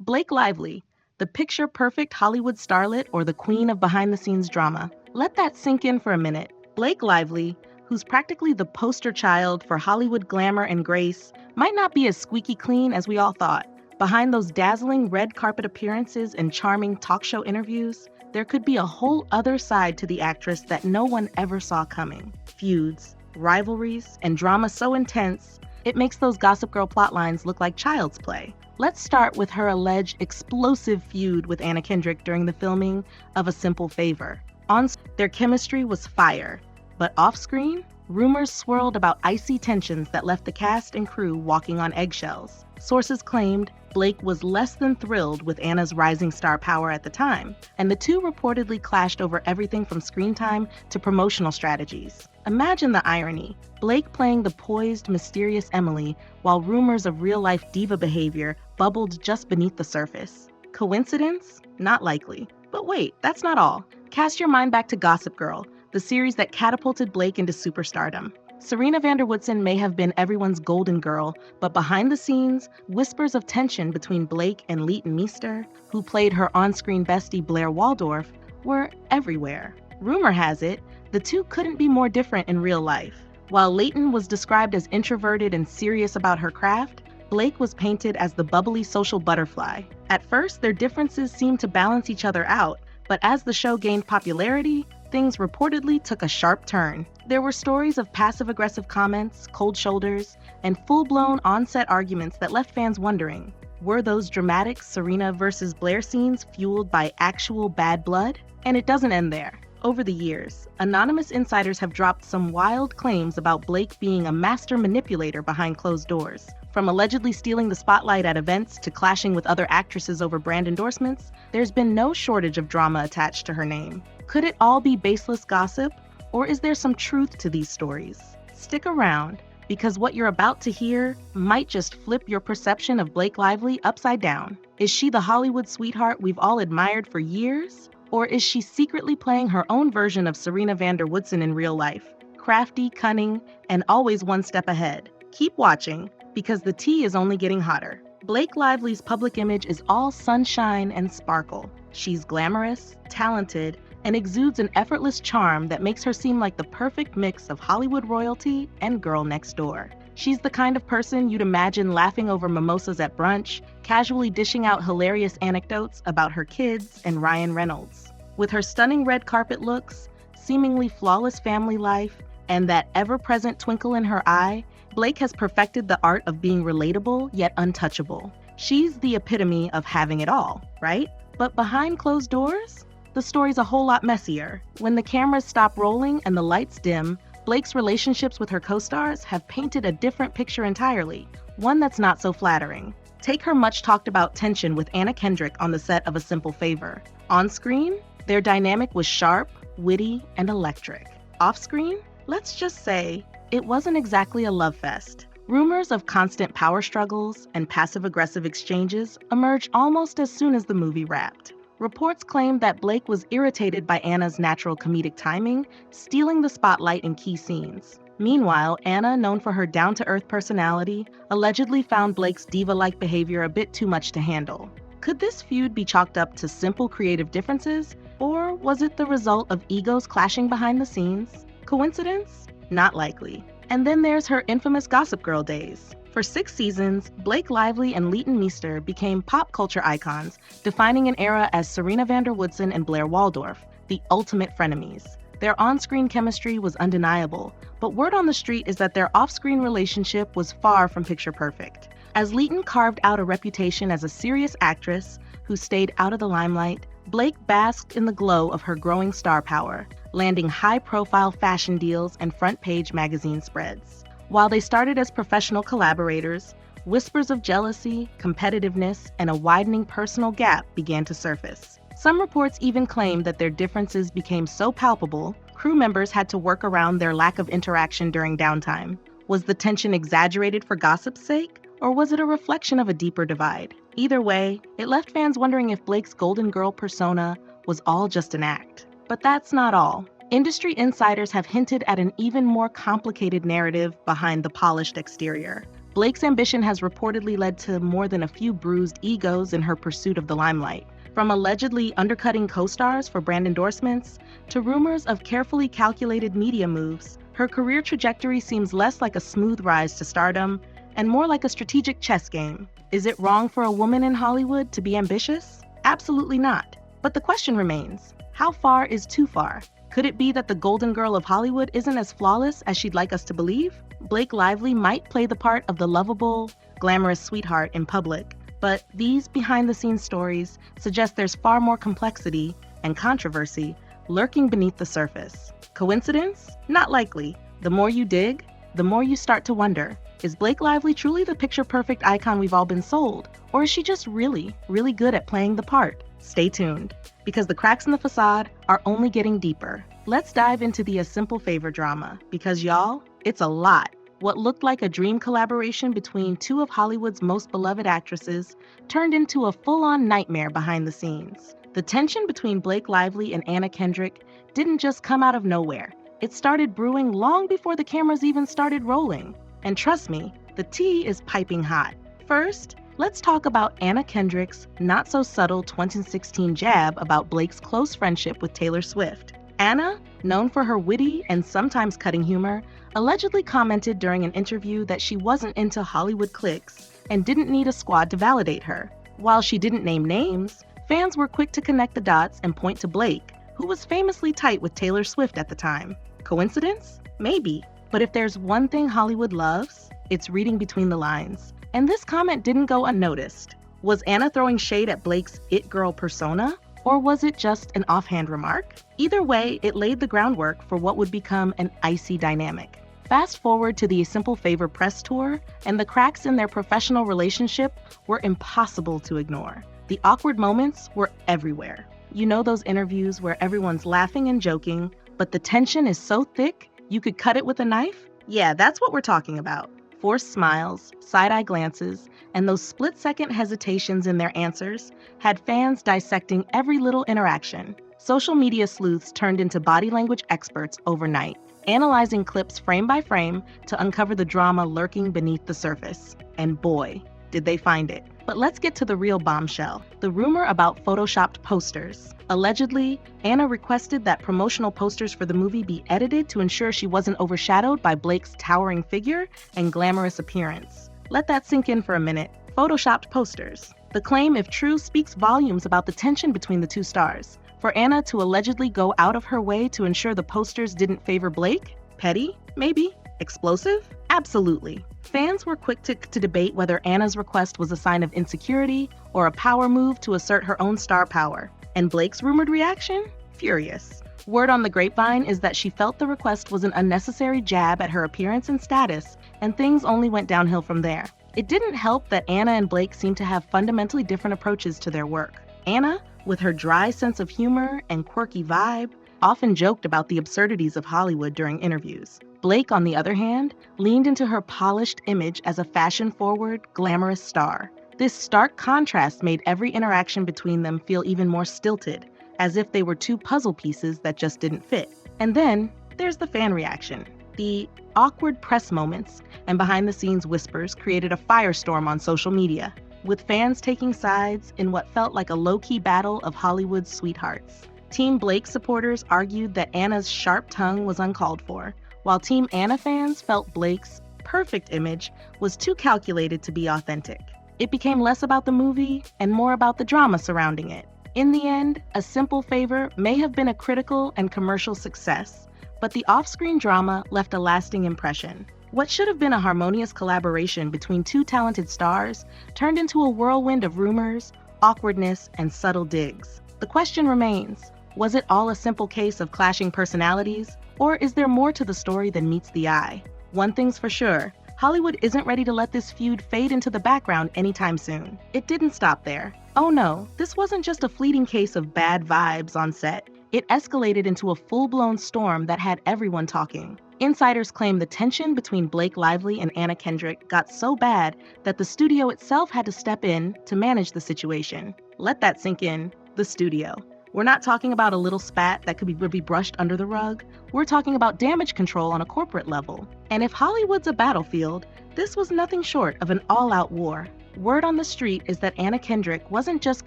Blake Lively, the picture-perfect Hollywood starlet or the queen of behind-the-scenes drama. Let that sink in for a minute. Blake Lively, who's practically the poster child for Hollywood glamour and grace, might not be as squeaky clean as we all thought. Behind those dazzling red carpet appearances and charming talk show interviews, there could be a whole other side to the actress that no one ever saw coming. Feuds, rivalries, and drama so intense, it makes those Gossip Girl plotlines look like child's play. Let's start with her alleged explosive feud with Anna Kendrick during the filming of A Simple Favor. On their chemistry was fire, but off-screen, rumors swirled about icy tensions that left the cast and crew walking on eggshells. Sources claimed Blake was less than thrilled with Anna's rising star power at the time, and the two reportedly clashed over everything from screen time to promotional strategies. Imagine the irony, Blake playing the poised, mysterious Emily, while rumors of real-life diva behavior bubbled just beneath the surface. Coincidence? Not likely. But wait, that's not all. Cast your mind back to Gossip Girl, the series that catapulted Blake into superstardom. Serena van der Woodsen may have been everyone's golden girl, but behind the scenes, whispers of tension between Blake and Leighton Meester, who played her on-screen bestie Blair Waldorf, were everywhere. Rumor has it, the two couldn't be more different in real life. While Leighton was described as introverted and serious about her craft, Blake was painted as the bubbly social butterfly. At first, their differences seemed to balance each other out, but as the show gained popularity, things reportedly took a sharp turn. There were stories of passive-aggressive comments, cold shoulders, and full-blown on-set arguments that left fans wondering, were those dramatic Serena versus Blair scenes fueled by actual bad blood? And it doesn't end there. Over the years, anonymous insiders have dropped some wild claims about Blake being a master manipulator behind closed doors. From allegedly stealing the spotlight at events to clashing with other actresses over brand endorsements, there's been no shortage of drama attached to her name. Could it all be baseless gossip, or is there some truth to these stories? Stick around, because what you're about to hear might just flip your perception of Blake Lively upside down. Is she the Hollywood sweetheart we've all admired for years? Or is she secretly playing her own version of Serena van der Woodsen in real life? Crafty, cunning, and always one step ahead. Keep watching, because the tea is only getting hotter. Blake Lively's public image is all sunshine and sparkle. She's glamorous, talented, and exudes an effortless charm that makes her seem like the perfect mix of Hollywood royalty and girl next door. She's the kind of person you'd imagine laughing over mimosas at brunch, casually dishing out hilarious anecdotes about her kids and Ryan Reynolds. With her stunning red carpet looks, seemingly flawless family life, and that ever-present twinkle in her eye, Blake has perfected the art of being relatable yet untouchable. She's the epitome of having it all, right? But behind closed doors, the story's a whole lot messier. When the cameras stop rolling and the lights dim, Blake's relationships with her co-stars have painted a different picture entirely, one that's not so flattering. Take her much-talked-about tension with Anna Kendrick on the set of A Simple Favor. On screen, their dynamic was sharp, witty, and electric. Off screen, let's just say, it wasn't exactly a love fest. Rumors of constant power struggles and passive-aggressive exchanges emerged almost as soon as the movie wrapped. Reports claimed that Blake was irritated by Anna's natural comedic timing, stealing the spotlight in key scenes. Meanwhile, Anna, known for her down-to-earth personality, allegedly found Blake's diva-like behavior a bit too much to handle. Could this feud be chalked up to simple creative differences, or was it the result of egos clashing behind the scenes? Coincidence? Not likely. And then there's her infamous Gossip Girl days. For 6 seasons, Blake Lively and Leighton Meester became pop culture icons, defining an era as Serena van der Woodsen and Blair Waldorf, the ultimate frenemies. Their on-screen chemistry was undeniable, but word on the street is that their off-screen relationship was far from picture perfect. As Leighton carved out a reputation as a serious actress who stayed out of the limelight, Blake basked in the glow of her growing star power, landing high-profile fashion deals and front-page magazine spreads. While they started as professional collaborators, whispers of jealousy, competitiveness, and a widening personal gap began to surface. Some reports even claimed that their differences became so palpable, crew members had to work around their lack of interaction during downtime. Was the tension exaggerated for gossip's sake, or was it a reflection of a deeper divide? Either way, it left fans wondering if Blake's Golden Girl persona was all just an act. But that's not all. Industry insiders have hinted at an even more complicated narrative behind the polished exterior. Blake's ambition has reportedly led to more than a few bruised egos in her pursuit of the limelight. From allegedly undercutting co-stars for brand endorsements to rumors of carefully calculated media moves, her career trajectory seems less like a smooth rise to stardom and more like a strategic chess game. Is it wrong for a woman in Hollywood to be ambitious? Absolutely not. But the question remains, how far is too far? Could it be that the golden girl of Hollywood isn't as flawless as she'd like us to believe? Blake Lively might play the part of the lovable, glamorous sweetheart in public, but these behind-the-scenes stories suggest there's far more complexity and controversy lurking beneath the surface. Coincidence? Not likely. The more you dig, the more you start to wonder, is Blake Lively truly the picture-perfect icon we've all been sold? Or is she just really, really good at playing the part? Stay tuned, because the cracks in the facade are only getting deeper. Let's dive into the A Simple Favor drama, because y'all, it's a lot. What looked like a dream collaboration between two of Hollywood's most beloved actresses turned into a full-on nightmare behind the scenes. The tension between Blake Lively and Anna Kendrick didn't just come out of nowhere. It started brewing long before the cameras even started rolling. And trust me, the tea is piping hot. First, let's talk about Anna Kendrick's not-so-subtle 2016 jab about Blake's close friendship with Taylor Swift. Anna, known for her witty and sometimes cutting humor, allegedly commented during an interview that she wasn't into Hollywood cliques and didn't need a squad to validate her. While she didn't name names, fans were quick to connect the dots and point to Blake, who was famously tight with Taylor Swift at the time. Coincidence? Maybe. But if there's one thing Hollywood loves, it's reading between the lines. And this comment didn't go unnoticed. Was Anna throwing shade at Blake's it girl persona? Or was it just an offhand remark? Either way, it laid the groundwork for what would become an icy dynamic. Fast forward to the A Simple Favor press tour, and the cracks in their professional relationship were impossible to ignore. The awkward moments were everywhere. You know those interviews where everyone's laughing and joking, but the tension is so thick, you could cut it with a knife? Yeah, that's what we're talking about. Forced smiles, side-eye glances, and those split-second hesitations in their answers had fans dissecting every little interaction. Social media sleuths turned into body language experts overnight, analyzing clips frame by frame to uncover the drama lurking beneath the surface. And boy, did they find it. But let's get to the real bombshell, the rumor about photoshopped posters. Allegedly, Anna requested that promotional posters for the movie be edited to ensure she wasn't overshadowed by Blake's towering figure and glamorous appearance. Let that sink in for a minute. Photoshopped posters. The claim, if true, speaks volumes about the tension between the two stars. For Anna to allegedly go out of her way to ensure the posters didn't favor Blake? Petty? Maybe. Explosive? Absolutely. Fans were quick to debate whether Anna's request was a sign of insecurity or a power move to assert her own star power. And Blake's rumored reaction? Furious. Word on the grapevine is that she felt the request was an unnecessary jab at her appearance and status, and things only went downhill from there. It didn't help that Anna and Blake seemed to have fundamentally different approaches to their work. Anna, with her dry sense of humor and quirky vibe, often joked about the absurdities of Hollywood during interviews. Blake, on the other hand, leaned into her polished image as a fashion-forward, glamorous star. This stark contrast made every interaction between them feel even more stilted, as if they were two puzzle pieces that just didn't fit. And then, there's the fan reaction. The awkward press moments and behind-the-scenes whispers created a firestorm on social media, with fans taking sides in what felt like a low-key battle of Hollywood's sweethearts. Team Blake supporters argued that Anna's sharp tongue was uncalled for, while Team Anna fans felt Blake's perfect image was too calculated to be authentic. It became less about the movie and more about the drama surrounding it. In the end, A Simple Favor may have been a critical and commercial success, but the off-screen drama left a lasting impression. What should have been a harmonious collaboration between two talented stars turned into a whirlwind of rumors, awkwardness, and subtle digs. The question remains, was it all a simple case of clashing personalities, or is there more to the story than meets the eye? One thing's for sure, Hollywood isn't ready to let this feud fade into the background anytime soon. It didn't stop there. Oh no, this wasn't just a fleeting case of bad vibes on set. It escalated into a full-blown storm that had everyone talking. Insiders claim the tension between Blake Lively and Anna Kendrick got so bad that the studio itself had to step in to manage the situation. Let that sink in. The studio. We're not talking about a little spat that would be brushed under the rug. We're talking about damage control on a corporate level. And if Hollywood's a battlefield, this was nothing short of an all-out war. Word on the street is that Anna Kendrick wasn't just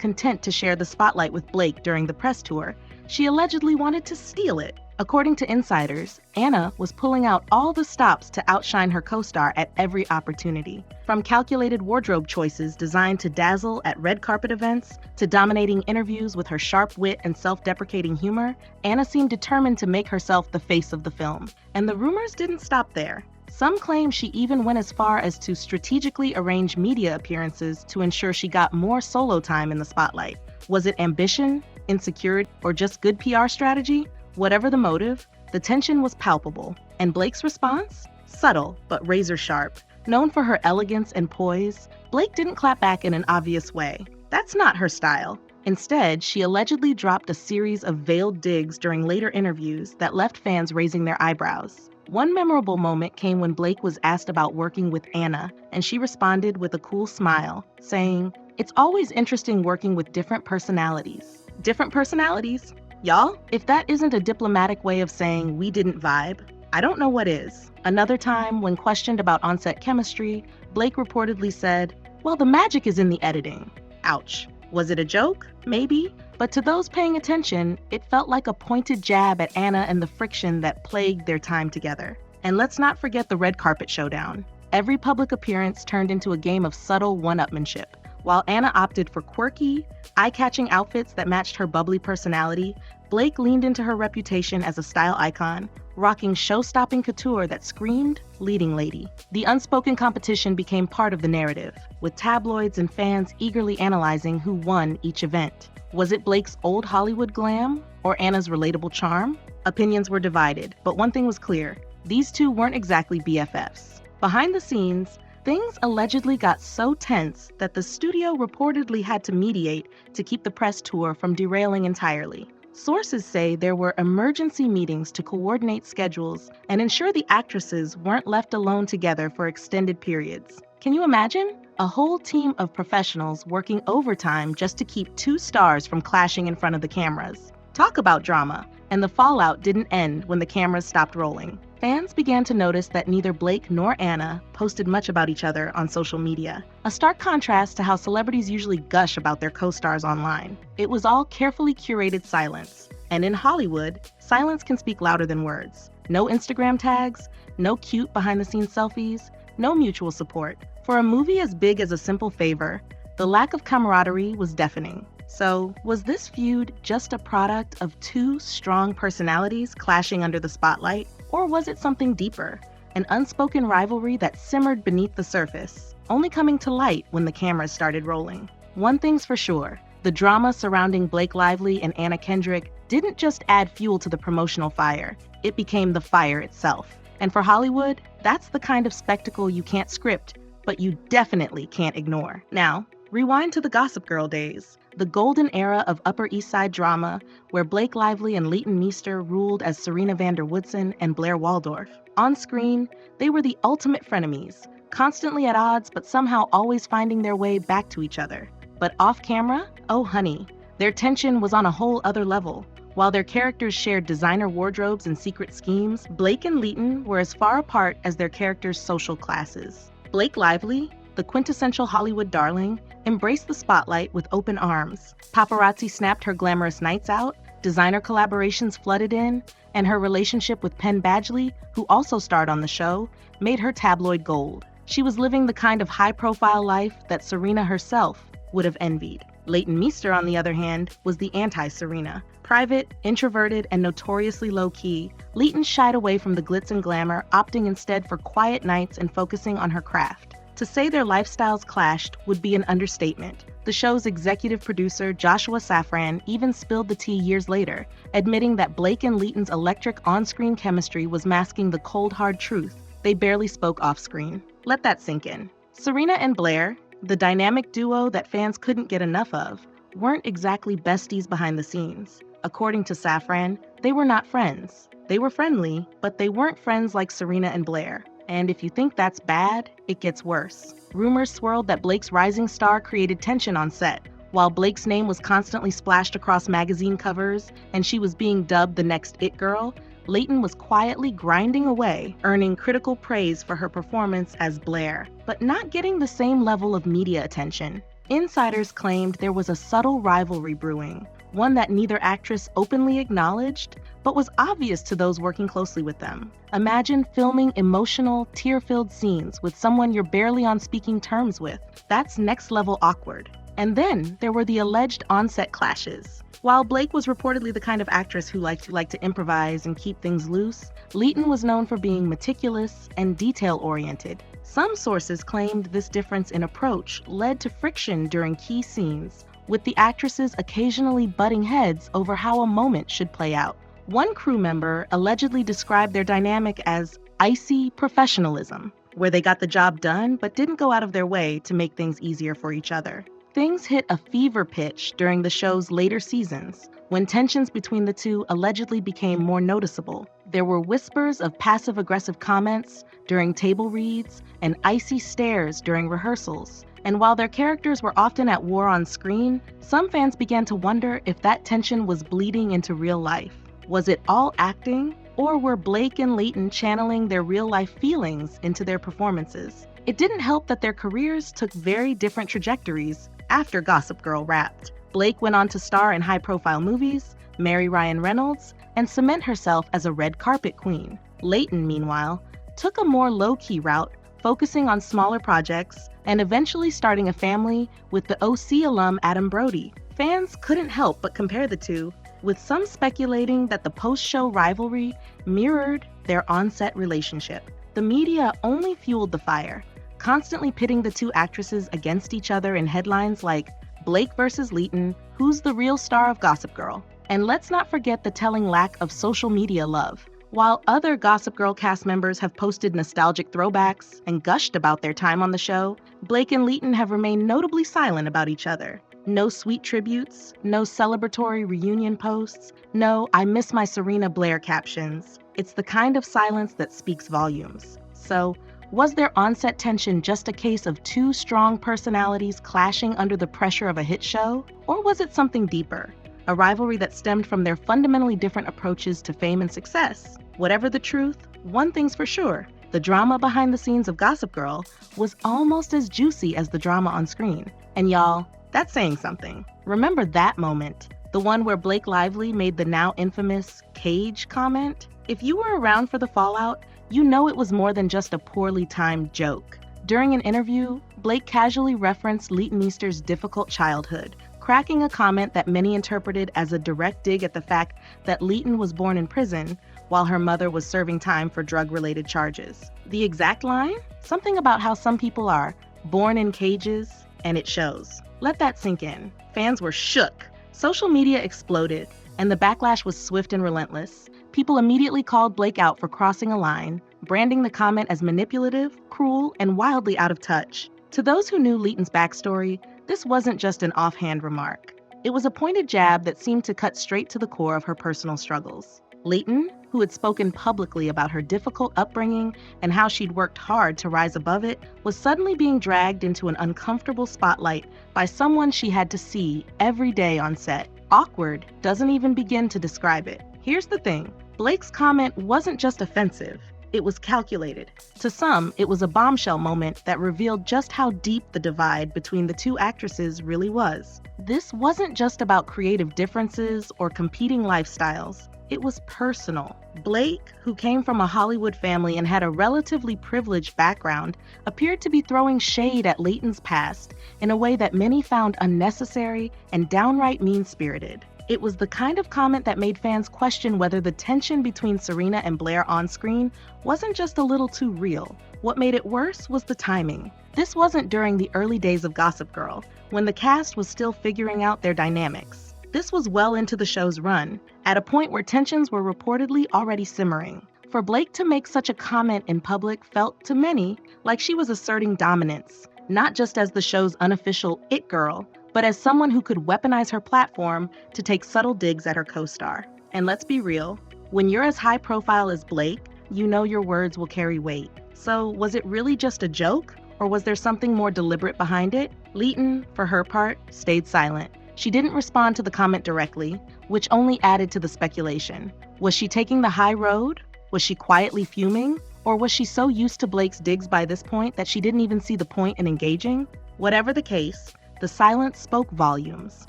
content to share the spotlight with Blake during the press tour, she allegedly wanted to steal it. According to insiders, Anna was pulling out all the stops to outshine her co-star at every opportunity. From calculated wardrobe choices designed to dazzle at red carpet events, to dominating interviews with her sharp wit and self-deprecating humor, Anna seemed determined to make herself the face of the film. And the rumors didn't stop there. Some claim she even went as far as to strategically arrange media appearances to ensure she got more solo time in the spotlight. Was it ambition, insecurity, or just good PR strategy? Whatever the motive, the tension was palpable. And Blake's response? Subtle, but razor sharp. Known for her elegance and poise, Blake didn't clap back in an obvious way. That's not her style. Instead, she allegedly dropped a series of veiled digs during later interviews that left fans raising their eyebrows. One memorable moment came when Blake was asked about working with Anna, and she responded with a cool smile, saying, "It's always interesting working with different personalities." Different personalities? Y'all, if that isn't a diplomatic way of saying we didn't vibe, I don't know what is. Another time, when questioned about on-set chemistry, Blake reportedly said, "Well, the magic is in the editing." Ouch. Was it a joke? Maybe. But to those paying attention, it felt like a pointed jab at Anna and the friction that plagued their time together. And let's not forget the red carpet showdown. Every public appearance turned into a game of subtle one-upmanship. While Anna opted for quirky, eye-catching outfits that matched her bubbly personality, Blake leaned into her reputation as a style icon, rocking show-stopping couture that screamed leading lady. The unspoken competition became part of the narrative, with tabloids and fans eagerly analyzing who won each event. Was it Blake's old Hollywood glam or Anna's relatable charm? Opinions were divided, but one thing was clear: these two weren't exactly BFFs. Behind the scenes, things allegedly got so tense that the studio reportedly had to mediate to keep the press tour from derailing entirely. Sources say there were emergency meetings to coordinate schedules and ensure the actresses weren't left alone together for extended periods. Can you imagine? A whole team of professionals working overtime just to keep two stars from clashing in front of the cameras. Talk about drama. And the fallout didn't end when the cameras stopped rolling. Fans began to notice that neither Blake nor Anna posted much about each other on social media, a stark contrast to how celebrities usually gush about their co-stars online. It was all carefully curated silence. And in Hollywood, silence can speak louder than words. No Instagram tags, no cute behind-the-scenes selfies, no mutual support. For a movie as big as A Simple Favor, the lack of camaraderie was deafening. So, was this feud just a product of two strong personalities clashing under the spotlight? Or was it something deeper? An unspoken rivalry that simmered beneath the surface, only coming to light when the cameras started rolling? One thing's for sure, the drama surrounding Blake Lively and Anna Kendrick didn't just add fuel to the promotional fire, it became the fire itself. And for Hollywood, that's the kind of spectacle you can't script, but you definitely can't ignore. Now, rewind to the Gossip Girl days, the golden era of Upper East Side drama where Blake Lively and Leighton Meester ruled as Serena van der Woodsen and Blair Waldorf. On screen, they were the ultimate frenemies, constantly at odds but somehow always finding their way back to each other. But off camera, oh honey, their tension was on a whole other level. While their characters shared designer wardrobes and secret schemes, Blake and Leighton were as far apart as their characters' social classes. Blake Lively, the quintessential Hollywood darling, embraced the spotlight with open arms. Paparazzi snapped her glamorous nights out, designer collaborations flooded in, and her relationship with Penn Badgley, who also starred on the show, made her tabloid gold. She was living the kind of high-profile life that Serena herself would have envied. Leighton Meester, on the other hand, was the anti-Serena. Private, introverted, and notoriously low-key, Leighton shied away from the glitz and glamour, opting instead for quiet nights and focusing on her craft. To say their lifestyles clashed would be an understatement. The show's executive producer, Joshua Safran, even spilled the tea years later, admitting that Blake and Leighton's electric on-screen chemistry was masking the cold, hard truth. They barely spoke off-screen. Let that sink in. Serena and Blair, the dynamic duo that fans couldn't get enough of, weren't exactly besties behind the scenes. According to Safran, they were not friends. They were friendly, but they weren't friends like Serena and Blair. And if you think that's bad, it gets worse. Rumors swirled that Blake's rising star created tension on set, While Blake's name was constantly splashed across magazine covers and she was being dubbed the next it girl, Leighton was quietly grinding away, earning critical praise for her performance as Blair, but not getting the same level of media attention. Insiders claimed there was a subtle rivalry brewing, one that neither actress openly acknowledged, but was obvious to those working closely with them. Imagine filming emotional, tear-filled scenes with someone you're barely on speaking terms with. That's next-level awkward. And then there were the alleged on-set clashes. While Blake was reportedly the kind of actress who liked to improvise and keep things loose, Leighton was known for being meticulous and detail-oriented. Some sources claimed this difference in approach led to friction during key scenes, with the actresses occasionally butting heads over how a moment should play out. One crew member allegedly described their dynamic as icy professionalism, where they got the job done but didn't go out of their way to make things easier for each other. Things hit a fever pitch during the show's later seasons, when tensions between the two allegedly became more noticeable. There were whispers of passive-aggressive comments during table reads and icy stares during rehearsals. And while their characters were often at war on screen, some fans began to wonder if that tension was bleeding into real life. Was it all acting, or were Blake and Leighton channeling their real-life feelings into their performances? It didn't help that their careers took very different trajectories after Gossip Girl wrapped. Blake went on to star in high-profile movies, marry Ryan Reynolds, and cement herself as a red carpet queen. Leighton, meanwhile, took a more low-key route, focusing on smaller projects and eventually starting a family with the OC alum Adam Brody. Fans couldn't help but compare the two, with some speculating that the post-show rivalry mirrored their on-set relationship. The media only fueled the fire, constantly pitting the two actresses against each other in headlines like Blake versus Leighton, who's the real star of Gossip Girl? And let's not forget the telling lack of social media love. While other Gossip Girl cast members have posted nostalgic throwbacks and gushed about their time on the show, Blake and Leighton have remained notably silent about each other. No sweet tributes, no celebratory reunion posts, no "I miss my Serena Blair" captions. It's the kind of silence that speaks volumes. So, was their on-set tension just a case of two strong personalities clashing under the pressure of a hit show? Or was it something deeper? A rivalry that stemmed from their fundamentally different approaches to fame and success? Whatever the truth, one thing's for sure: the drama behind the scenes of Gossip Girl was almost as juicy as the drama on screen. And y'all, that's saying something. Remember that moment? The one where Blake Lively made the now infamous "cage" comment? If you were around for the fallout, you know it was more than just a poorly timed joke. During an interview, Blake casually referenced Leighton Meester's difficult childhood, cracking a comment that many interpreted as a direct dig at the fact that Leighton was born in prison while her mother was serving time for drug-related charges. The exact line? Something about how some people are born in cages, and it shows. Let that sink in. Fans were shook. Social media exploded, and the backlash was swift and relentless. People immediately called Blake out for crossing a line, branding the comment as manipulative, cruel, and wildly out of touch. To those who knew Leighton's backstory, this wasn't just an offhand remark. It was a pointed jab that seemed to cut straight to the core of her personal struggles. Leighton, who had spoken publicly about her difficult upbringing and how she'd worked hard to rise above it, was suddenly being dragged into an uncomfortable spotlight by someone she had to see every day on set. Awkward doesn't even begin to describe it. Here's the thing: Blake's comment wasn't just offensive, it was calculated. To some, it was a bombshell moment that revealed just how deep the divide between the two actresses really was. This wasn't just about creative differences or competing lifestyles. It was personal. Blake, who came from a Hollywood family and had a relatively privileged background, appeared to be throwing shade at Leighton's past in a way that many found unnecessary and downright mean-spirited. It was the kind of comment that made fans question whether the tension between Serena and Blair on screen wasn't just a little too real. What made it worse was the timing. This wasn't during the early days of Gossip Girl, when the cast was still figuring out their dynamics. This was well into the show's run, at a point where tensions were reportedly already simmering. For Blake to make such a comment in public felt, to many, like she was asserting dominance, not just as the show's unofficial it girl, but as someone who could weaponize her platform to take subtle digs at her co-star. And let's be real, when you're as high profile as Blake, you know your words will carry weight. So was it really just a joke? Or was there something more deliberate behind it? Leighton, for her part, stayed silent. She didn't respond to the comment directly, which only added to the speculation. Was she taking the high road? Was she quietly fuming? Or was she so used to Blake's digs by this point that she didn't even see the point in engaging? Whatever the case, the silence spoke volumes.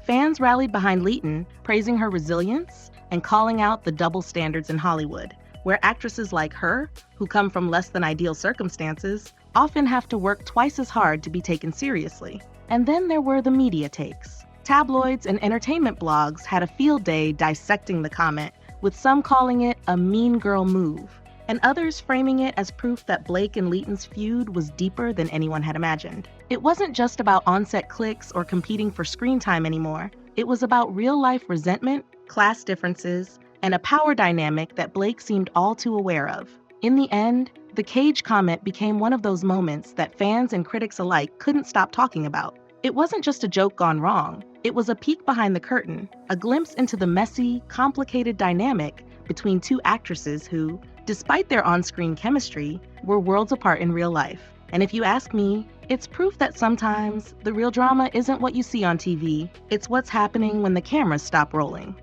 Fans rallied behind Leighton, praising her resilience and calling out the double standards in Hollywood, where actresses like her, who come from less than ideal circumstances, often have to work twice as hard to be taken seriously. And then there were the media takes. Tabloids and entertainment blogs had a field day dissecting the comment, with some calling it a mean girl move, and others framing it as proof that Blake and Leighton's feud was deeper than anyone had imagined. It wasn't just about on-set clicks or competing for screen time anymore. It was about real-life resentment, class differences, and a power dynamic that Blake seemed all too aware of. In the end, the cage comment became one of those moments that fans and critics alike couldn't stop talking about. It wasn't just a joke gone wrong. It was a peek behind the curtain, a glimpse into the messy, complicated dynamic between two actresses who, despite their on-screen chemistry, were worlds apart in real life. And if you ask me, it's proof that sometimes the real drama isn't what you see on TV, it's what's happening when the cameras stop rolling.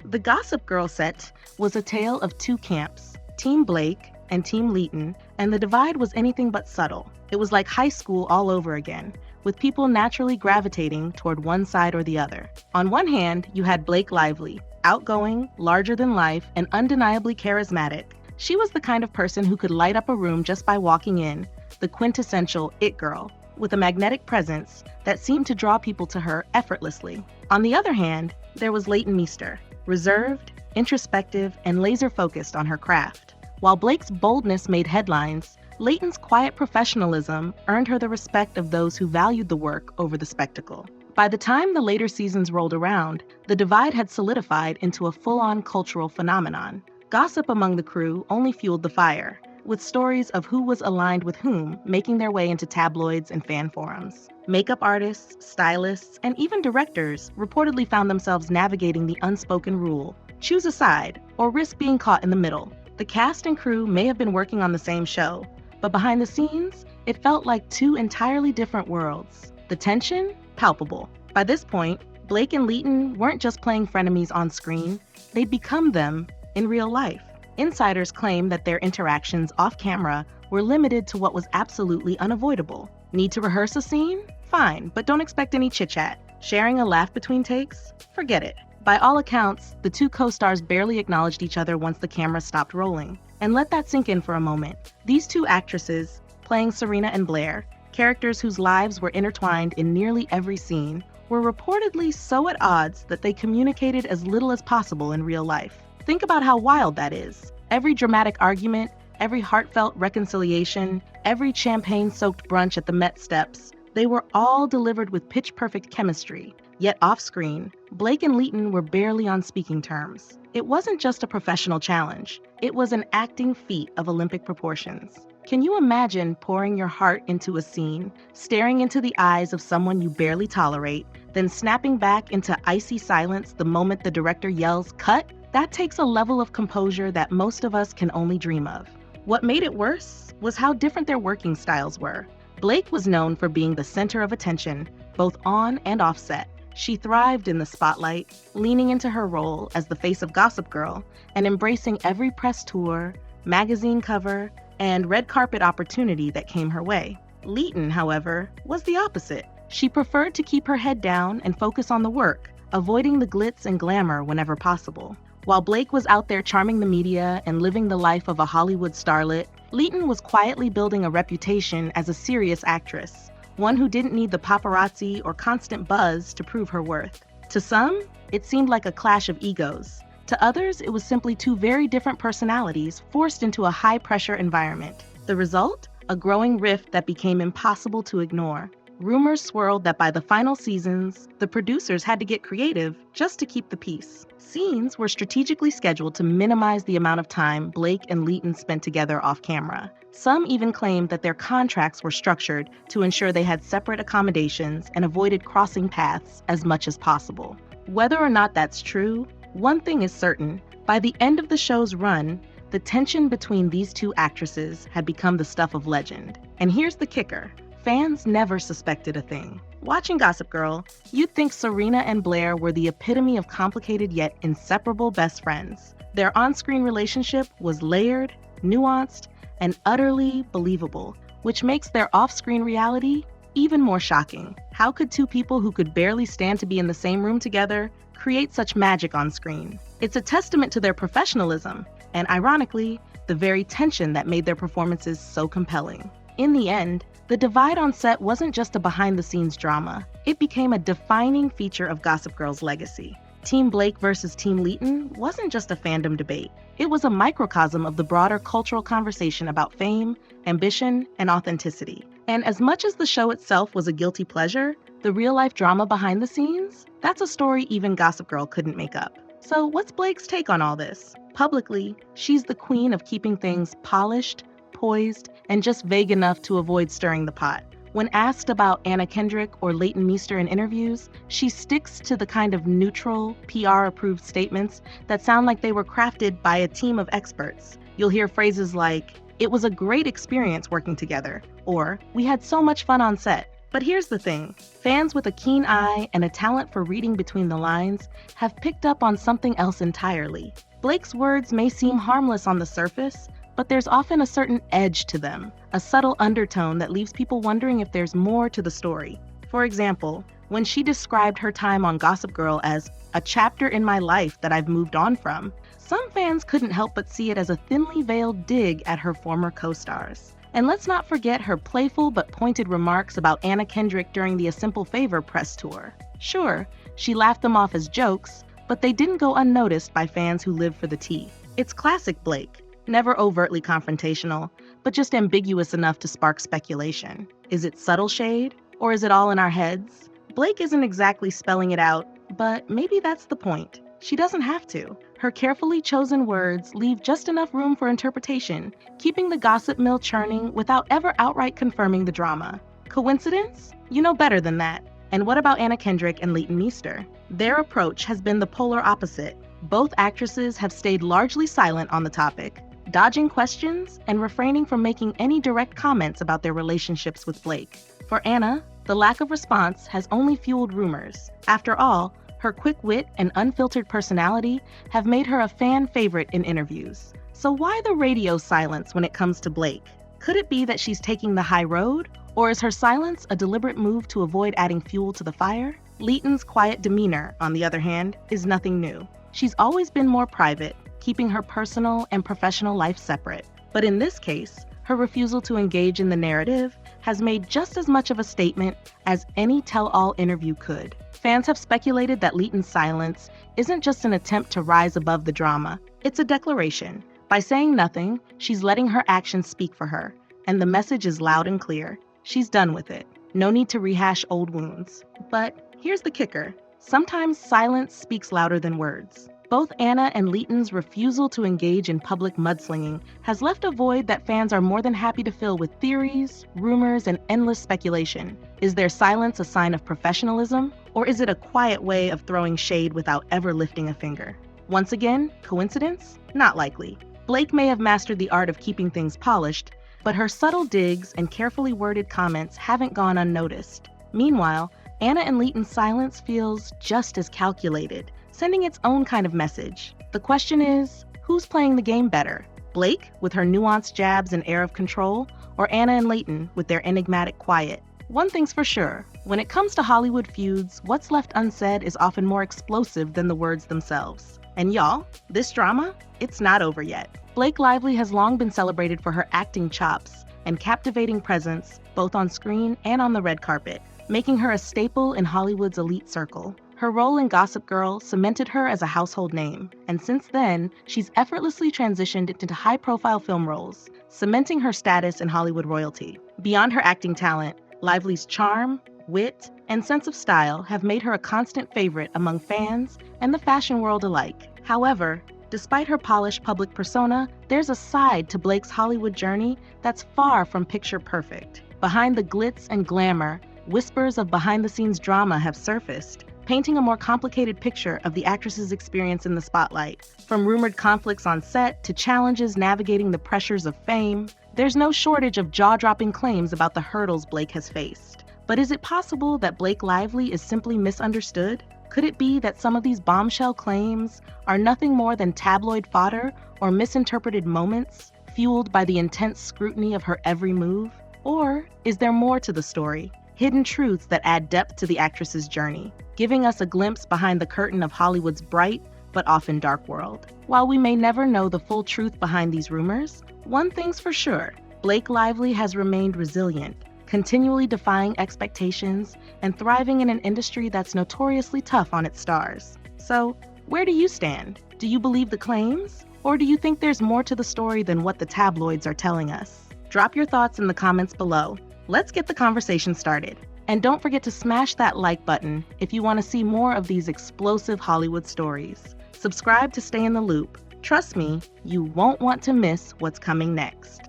The Gossip Girl set was a tale of two camps, Team Blake and Team Leighton, and the divide was anything but subtle. It was like high school all over again, with people naturally gravitating toward one side or the other. On one hand, you had Blake Lively, outgoing, larger than life, and undeniably charismatic. She was the kind of person who could light up a room just by walking in, the quintessential it girl, with a magnetic presence that seemed to draw people to her effortlessly. On the other hand, there was Leighton Meester, reserved, introspective, and laser-focused on her craft. While Blake's boldness made headlines, Leighton's quiet professionalism earned her the respect of those who valued the work over the spectacle. By the time the later seasons rolled around, the divide had solidified into a full-on cultural phenomenon. Gossip among the crew only fueled the fire, with stories of who was aligned with whom making their way into tabloids and fan forums. Makeup artists, stylists, and even directors reportedly found themselves navigating the unspoken rule: choose a side or risk being caught in the middle. The cast and crew may have been working on the same show, but behind the scenes, it felt like two entirely different worlds. The tension? Palpable. By this point, Blake and Leighton weren't just playing frenemies on screen, they'd become them in real life. Insiders claim that their interactions off-camera were limited to what was absolutely unavoidable. Need to rehearse a scene? Fine, but don't expect any chit-chat. Sharing a laugh between takes? Forget it. By all accounts, the two co-stars barely acknowledged each other once the camera stopped rolling. And let that sink in for a moment. These two actresses, playing Serena and Blair, characters whose lives were intertwined in nearly every scene, were reportedly so at odds that they communicated as little as possible in real life. Think about how wild that is. Every dramatic argument, every heartfelt reconciliation, every champagne-soaked brunch at the Met steps, they were all delivered with pitch-perfect chemistry. Yet off-screen, Blake and Leighton were barely on speaking terms. It wasn't just a professional challenge. It was an acting feat of Olympic proportions. Can you imagine pouring your heart into a scene, staring into the eyes of someone you barely tolerate, then snapping back into icy silence the moment the director yells, "Cut"? That takes a level of composure that most of us can only dream of. What made it worse was how different their working styles were. Blake was known for being the center of attention, both on and off set. She thrived in the spotlight, leaning into her role as the face of Gossip Girl and embracing every press tour, magazine cover, and red carpet opportunity that came her way. Leighton, however, was the opposite. She preferred to keep her head down and focus on the work, avoiding the glitz and glamour whenever possible. While Blake was out there charming the media and living the life of a Hollywood starlet, Leighton was quietly building a reputation as a serious actress, one who didn't need the paparazzi or constant buzz to prove her worth. To some, it seemed like a clash of egos. To others, it was simply two very different personalities forced into a high-pressure environment. The result? A growing rift that became impossible to ignore. Rumors swirled that by the final seasons, the producers had to get creative just to keep the peace. Scenes were strategically scheduled to minimize the amount of time Blake and Leighton spent together off-camera. Some even claimed that their contracts were structured to ensure they had separate accommodations and avoided crossing paths as much as possible. Whether or not that's true, one thing is certain. By the end of the show's run, The tension between these two actresses had become the stuff of legend. And here's the kicker. Fans never suspected a thing. Watching Gossip Girl, you'd think Serena and Blair were the epitome of complicated yet inseparable best friends. Their on-screen relationship was layered, nuanced, and utterly believable, which makes their off-screen reality even more shocking. How could two people who could barely stand to be in the same room together create such magic on screen? It's a testament to their professionalism, and ironically, the very tension that made their performances so compelling. In the end, the divide on set wasn't just a behind-the-scenes drama. It became a defining feature of Gossip Girl's legacy. Team Blake versus Team Leighton wasn't just a fandom debate. It was a microcosm of the broader cultural conversation about fame, ambition, and authenticity. And as much as the show itself was a guilty pleasure, the real-life drama behind the scenes, that's a story even Gossip Girl couldn't make up. So what's Blake's take on all this? Publicly, she's the queen of keeping things polished, poised, and just vague enough to avoid stirring the pot. When asked about Anna Kendrick or Leighton Meester in interviews, she sticks to the kind of neutral, PR-approved statements that sound like they were crafted by a team of experts. You'll hear phrases like, "It was a great experience working together," or "We had so much fun on set." But here's the thing. Fans with a keen eye and a talent for reading between the lines have picked up on something else entirely. Blake's words may seem harmless on the surface, but there's often a certain edge to them, a subtle undertone that leaves people wondering if there's more to the story. For example, when she described her time on Gossip Girl as a chapter in my life that I've moved on from, some fans couldn't help but see it as a thinly veiled dig at her former co-stars. And let's not forget her playful but pointed remarks about Anna Kendrick during the A Simple Favor press tour. Sure, she laughed them off as jokes, but they didn't go unnoticed by fans who live for the tea. It's classic Blake. Never overtly confrontational, but just ambiguous enough to spark speculation. Is it subtle shade, or is it all in our heads? Blake isn't exactly spelling it out, but maybe that's the point. She doesn't have to. Her carefully chosen words leave just enough room for interpretation, keeping the gossip mill churning without ever outright confirming the drama. Coincidence? You know better than that. And what about Anna Kendrick and Leighton Meester? Their approach has been the polar opposite. Both actresses have stayed largely silent on the topic, dodging questions and refraining from making any direct comments about their relationships with Blake. For Anna, the lack of response has only fueled rumors. After all, her quick wit and unfiltered personality have made her a fan favorite in interviews. So why the radio silence when it comes to Blake? Could it be that she's taking the high road? Or is her silence a deliberate move to avoid adding fuel to the fire? Leighton's quiet demeanor, on the other hand, is nothing new. She's always been more private, keeping her personal and professional life separate. But in this case, her refusal to engage in the narrative has made just as much of a statement as any tell-all interview could. Fans have speculated that Leighton's silence isn't just an attempt to rise above the drama, it's a declaration. By saying nothing, she's letting her actions speak for her, and the message is loud and clear. She's done with it. No need to rehash old wounds. But here's the kicker. Sometimes silence speaks louder than words. Both Anna and Leighton's refusal to engage in public mudslinging has left a void that fans are more than happy to fill with theories, rumors, and endless speculation. Is their silence a sign of professionalism, or is it a quiet way of throwing shade without ever lifting a finger? Once again, coincidence? Not likely. Blake may have mastered the art of keeping things polished, but her subtle digs and carefully worded comments haven't gone unnoticed. Meanwhile, Anna and Leighton's silence feels just as calculated, sending its own kind of message. The question is, who's playing the game better? Blake, with her nuanced jabs and air of control, or Anna and Leighton, with their enigmatic quiet? One thing's for sure, when it comes to Hollywood feuds, what's left unsaid is often more explosive than the words themselves. And y'all, this drama, it's not over yet. Blake Lively has long been celebrated for her acting chops and captivating presence, both on screen and on the red carpet, making her a staple in Hollywood's elite circle. Her role in Gossip Girl cemented her as a household name, and since then, she's effortlessly transitioned into high-profile film roles, cementing her status in Hollywood royalty. Beyond her acting talent, Lively's charm, wit, and sense of style have made her a constant favorite among fans and the fashion world alike. However, despite her polished public persona, there's a side to Blake's Hollywood journey that's far from picture perfect. Behind the glitz and glamour, whispers of behind-the-scenes drama have surfaced, painting a more complicated picture of the actress's experience in the spotlight. From rumored conflicts on set to challenges navigating the pressures of fame, there's no shortage of jaw-dropping claims about the hurdles Blake has faced. But is it possible that Blake Lively is simply misunderstood? Could it be that some of these bombshell claims are nothing more than tabloid fodder or misinterpreted moments, fueled by the intense scrutiny of her every move? Or is there more to the story? Hidden truths that add depth to the actress's journey, giving us a glimpse behind the curtain of Hollywood's bright but often dark world. While we may never know the full truth behind these rumors, one thing's for sure: Blake Lively has remained resilient, continually defying expectations and thriving in an industry that's notoriously tough on its stars. So, where do you stand? Do you believe the claims? Or do you think there's more to the story than what the tabloids are telling us? Drop your thoughts in the comments below. Let's get the conversation started. And don't forget to smash that like button if you want to see more of these explosive Hollywood stories. Subscribe to stay in the loop. Trust me, you won't want to miss what's coming next.